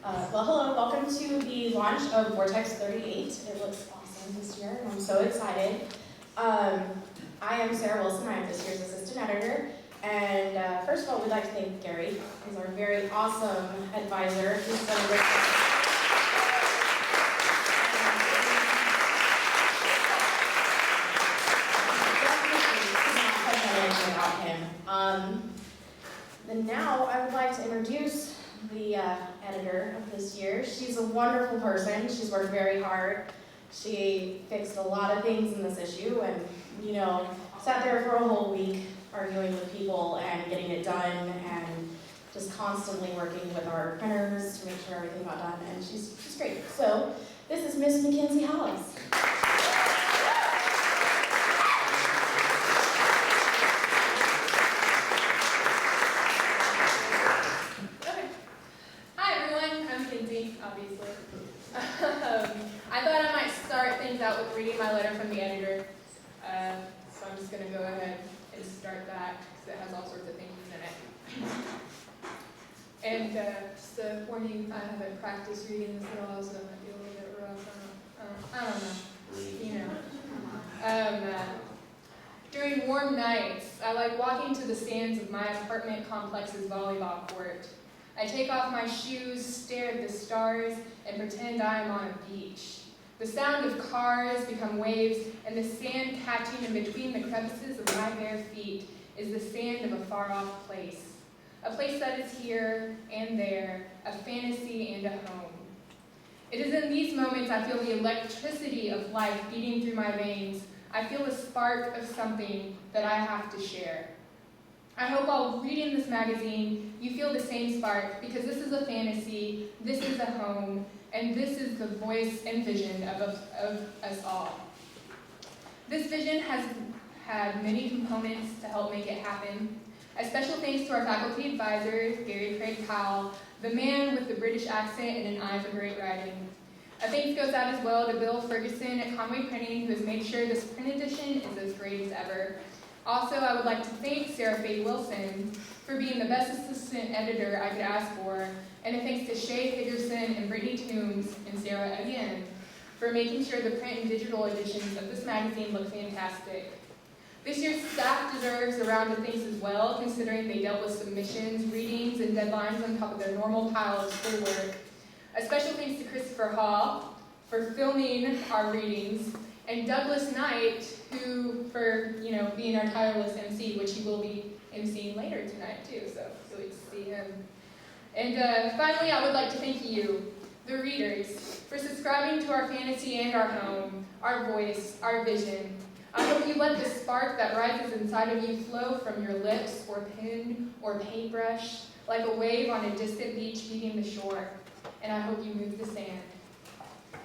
Well, hello, welcome to the launch of Vortex 38. It looks awesome this year, and I'm so excited. I am Sarah Wilson, I am this year's assistant editor, and first of all, we'd like to thank Gary. He's our very awesome advisor. He's done a great job. Without him. And now I would like to introduce the editor of this year. She's a wonderful person. She's worked very hard. She fixed a lot of things in this issue and, sat there for a whole week arguing with people and getting it done and just constantly working with our printers to make sure everything got done. And she's great. So this is Miss Mackenzie Hollis. Obviously. I thought I might start things out with reading my letter from the editor. So I'm just going to go ahead and start that because it has all sorts of things in it. And just to warn you, I haven't practiced reading this at all, so it might be a little bit rough. I don't know. During warm nights, I like walking to the stands of my apartment complex's volleyball court. I take off my shoes, stare at the stars, and pretend I am on a beach. The sound of cars become waves, and the sand catching in between the crevices of my bare feet is the sand of a far-off place. A place that is here and there, a fantasy and a home. It is in these moments I feel the electricity of life beating through my veins. I feel a spark of something that I have to share. I hope while reading this magazine, you feel the same spark, because this is a fantasy, this is a home, and this is the voice and vision of us all. This vision has had many components to help make it happen. A special thanks to our faculty advisor, Gary Craig Powell, the man with the British accent and an eye for great writing. A thanks goes out as well to Bill Ferguson at Conway Printing, who has made sure this print edition is as great as ever. Also, I would like to thank Sarah Faye Wilson for being the best assistant editor I could ask for, and a thanks to Shay Higgerson and Brittany Toombs, and Sarah again, for making sure the print and digital editions of this magazine look fantastic. This year's staff deserves a round of thanks as well, considering they dealt with submissions, readings, and deadlines on top of their normal pile of schoolwork. A special thanks to Christopher Hall for filming our readings, and Douglas Knight, who, for being our tireless MC, which he will be MCing later tonight too, so you'll get to see him. And finally, I would like to thank you, the readers, for subscribing to our fantasy and our home, our voice, our vision. I hope you let the spark that rises inside of you flow from your lips or pen or paintbrush like a wave on a distant beach beating the shore. And I hope you move the sand.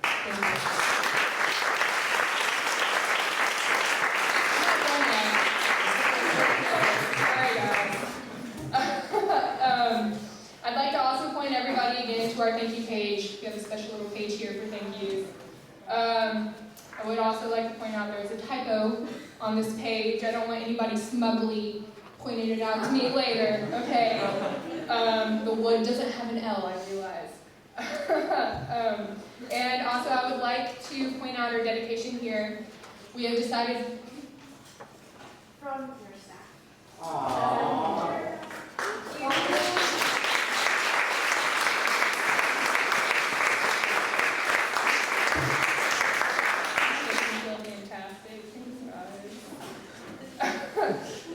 Thank you. I'd like to also point everybody again to our thank you page. We have a special little page here for thank yous. I would also like to point out there is a typo on this page. I don't want anybody smugly pointing it out to me later. Okay. The wood doesn't have an L, I realize. And also I would like to point out our dedication here. We have decided From your staff. Aww.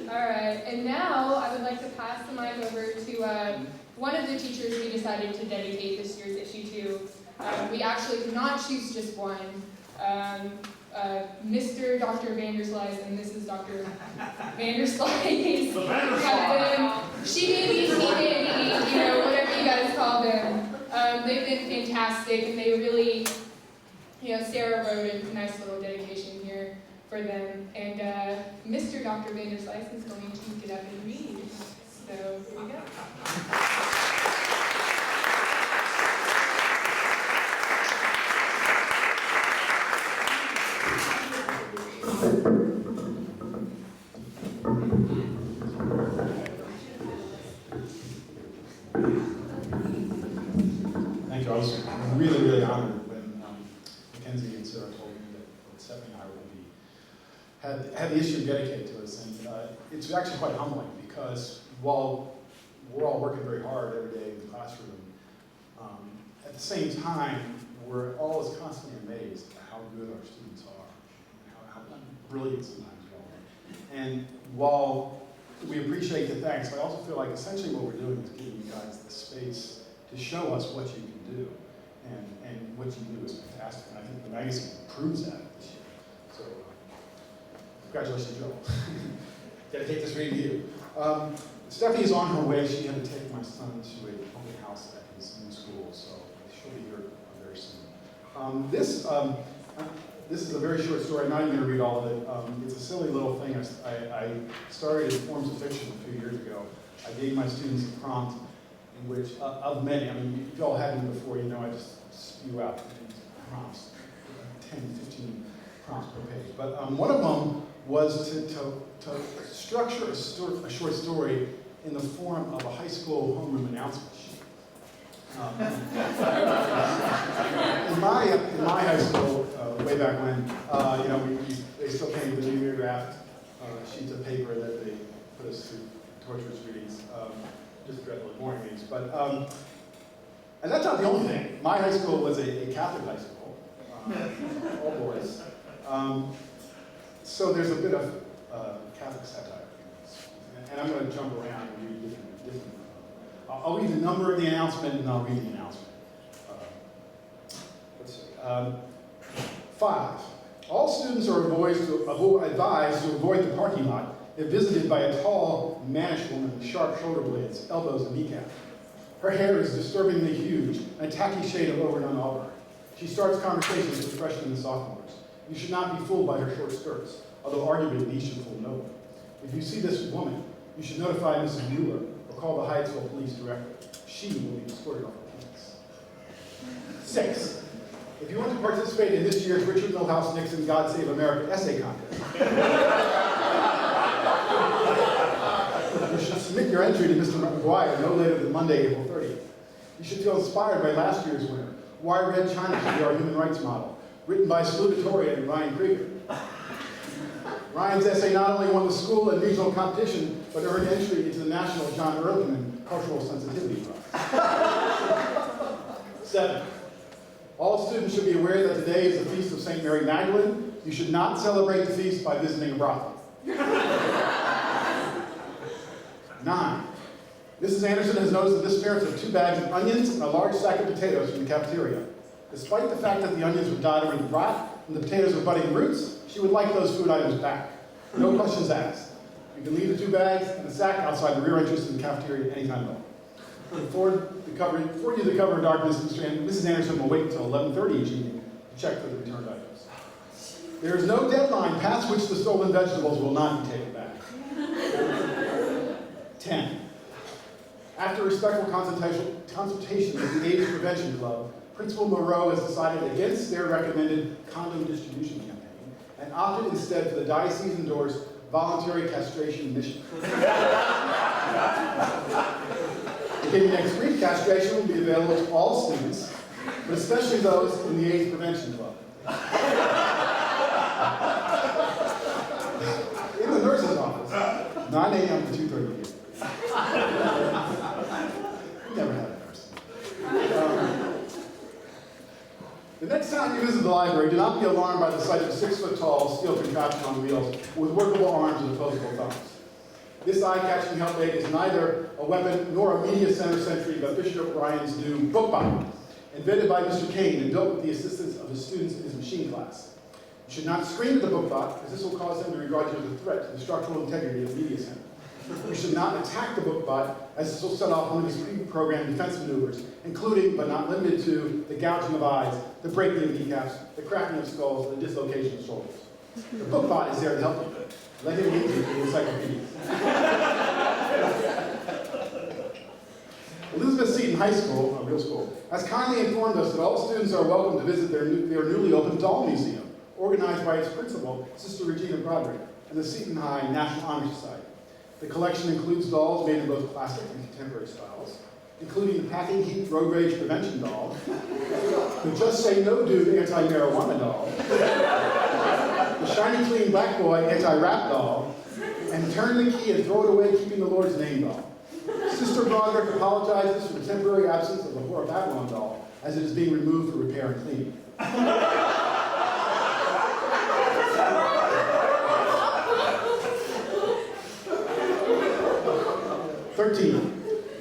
Alright, and now I would like to pass the mic over to one of the teachers we decided to dedicate this year's issue to. We actually could not choose just one. Mr. Dr. Vanderslice and Mrs. Dr. Vanderslice. She baby, he baby, whatever you guys call them. They've been fantastic, and they really, Sarah wrote a nice little dedication here for them. And Mr. Dr. Vanderslice is going to get up and read. So here we go. Thank you. I was really, really honored when Mackenzie and Sarah told me that Stephanie and I would be, had the issue dedicated to us. And it's actually quite humbling because while we're all working very hard every day in the classroom, at the same time, we're always constantly amazed at how good our students are, how brilliant sometimes we are. And while we appreciate the thanks, I also feel like essentially what we're doing is giving you guys the space to show us what you can do. And what you do is fantastic. And I think the magazine proves that this year. So, congratulations, Joe. Dedicate this reading to you. Stephanie is on her way. She had to take my son to a public house at his new school, so she'll be here very soon. This is a very short story. I'm not even going to read all of it. It's a silly little thing. I started in forms of fiction a few years ago. I gave my students a prompt in which, of many, I mean, you've all had them before, you know, I just spew out these prompts, 10, 15 prompts per page. But one of them was to structure a short story in the form of a high school homeroom announcement sheet. In my high school, way back when, you know, they still came with the mimeographed sheets of paper that they put us through torturous readings, just dreadful boring readings. But and that's not the only thing. My high school was a Catholic high school, all boys. So there's a bit of Catholic satire. And I'm going to jump around and read different. I'll read the number of the announcement and I'll read the announcement. Let's see. 5. All students are advised to avoid the parking lot if visited by a tall, mannish woman with sharp shoulder blades, elbows, and kneecap. Her hair is disturbingly huge, a tacky shade of overdone auburn. She starts conversations with freshmen and sophomores. You should not be fooled by her short skirts, although arguably these should fool no one. If you see this woman, you should notify Mrs. Mueller or call the Hyattsville police directly. She will be escorted off the campus. 6. If you want to participate in this year's Richard Milhouse Nixon God Save America essay contest, you should submit your entry to Mr. McGuire no later than Monday, April 30th. You should feel inspired by last year's winner, Why Red China should be our human rights model, written by Salutatorian and Ryan Krieger. Ryan's essay not only won the school and regional competition, but earned entry into the National John Ehrlichman Cultural Sensitivity Prize. 7. All students should be aware that today is the feast of St. Mary Magdalene. You should not celebrate the feast by visiting a brothel. 9. Mrs. Anderson has noticed that this parent took 2 bags of onions and a large sack of potatoes from the cafeteria. Despite the fact that the onions were dyed with rot and the potatoes were budding roots, she would like those food items back. No questions asked. You can leave the 2 bags and the sack outside the rear entrance to the cafeteria at any time at all. For you to cover in darkness, Mrs. Anderson will wait until 11:30 each evening to check for the returned items. There is no deadline past which the stolen vegetables will not be taken back. 10. After respectful consultation with the AIDS Prevention Club, Principal Moreau has decided against their recommended condom distribution campaign and opted instead for the diocese-endorsed voluntary castration mission. Beginning next week, castration will be available to all students, but especially those in the AIDS Prevention Club. In the nurse's office, 9 a.m. to 2:30 p.m. Never had a nurse. The next time you visit the library, do not be alarmed by the sight of a 6-foot-tall steel contraption on wheels with workable arms and opposable thumbs. This eye-catching helpmate is neither a weapon nor a media center sentry, but Bishop Ryan's new bookbot, invented by Mr. Kane and built with the assistance of his students in his machine class. You should not scream at the bookbot, as this will cause them to regard you as a threat to the structural integrity of the media center. You should not attack the bookbot, as this will set off one of his pre-programmed defense maneuvers, including, but not limited to, the gouging of eyes, the breaking of kneecaps, the cracking of skulls, and the dislocation of shoulders. The bookbot is there to help you. Let him lead you to the encyclopedia. Elizabeth Seton High School, a real school, has kindly informed us that all students are welcome to visit their newly opened doll museum, organized by its principal, Sister Regina Broderick, and the Seton High National Honor Society. The collection includes dolls made in both classic and contemporary styles. including the Packing Heat Road Rage Prevention doll, the Just Say No Dude anti-marijuana doll, the Shiny Clean Black Boy anti-rap doll, and Turn the Key and Throw It Away Keeping the Lord's Name doll. Sister Broderick apologizes for the temporary absence of the Whore of Babylon doll, as it is being removed for repair and cleaning. 13.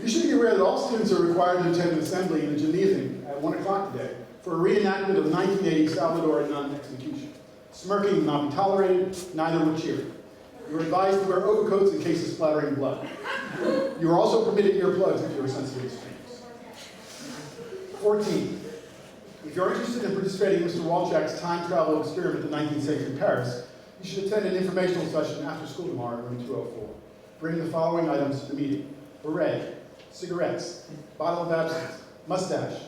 You should be aware that all students are required to attend an assembly in the gymnasium at 1 o'clock today for a reenactment of the 1980 Salvador nun execution. Smirking will not be tolerated, neither will cheering. You are advised to wear overcoats in case of splattering blood. You are also permitted earplugs if you are sensitive to screams. 14. If you're interested in participating in Mr. Walczak's time travel experiment in 19th century Paris, you should attend an informational session after school tomorrow in room 204. Bring the following items to the meeting: beret, cigarettes, bottle of absinthe, mustache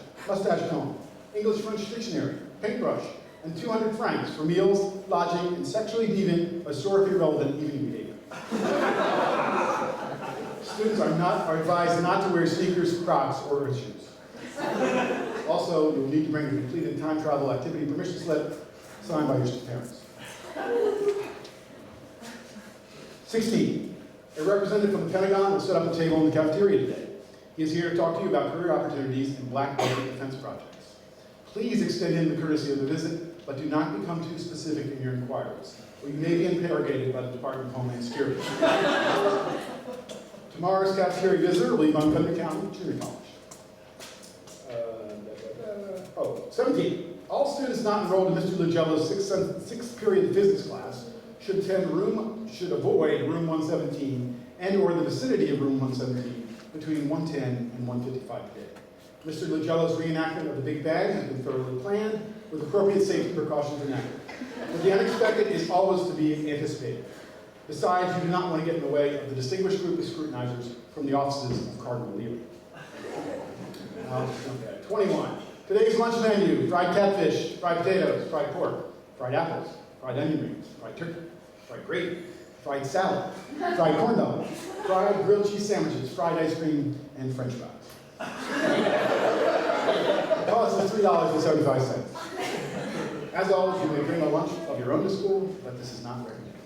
comb, English-French dictionary, paintbrush, and 200 francs for meals, lodging, and sexually deviant or sort of irrelevant evening behavior. Students are advised not to wear sneakers, Crocs, or earth shoes. Also, you will need to bring a completed time travel activity permission slip signed by your parents. 16. A representative from the Pentagon will set up a table in the cafeteria today. He is here to talk to you about career opportunities in black budget defense projects. Please extend him the courtesy of the visit, but do not become too specific in your inquiries, or you may be interrogated by the Department of Homeland Security. Tomorrow's cafeteria visitor will be Montgomery County Junior College. 17. All students not enrolled in Mr. Lugello's sixth period physics class should avoid room 117 and or the vicinity of room 117 between 1:10 and 1:55 today. Mr. Lugello's reenactment of the Big Bang has been thoroughly planned with appropriate safety precautions enacted. But the unexpected is always to be anticipated. Besides, you do not want to get in the way of the distinguished group of scrutinizers from the offices of Cardinal Leary. 21. Today's lunch menu: fried catfish, fried potatoes, fried pork, fried apples, fried onion rings, fried turkey, fried gravy, fried salad, fried corn dog, fried grilled cheese sandwiches, fried ice cream, and French fries. The cost is $3.75. As always, you may bring a lunch of your own to school, but this is not recommended.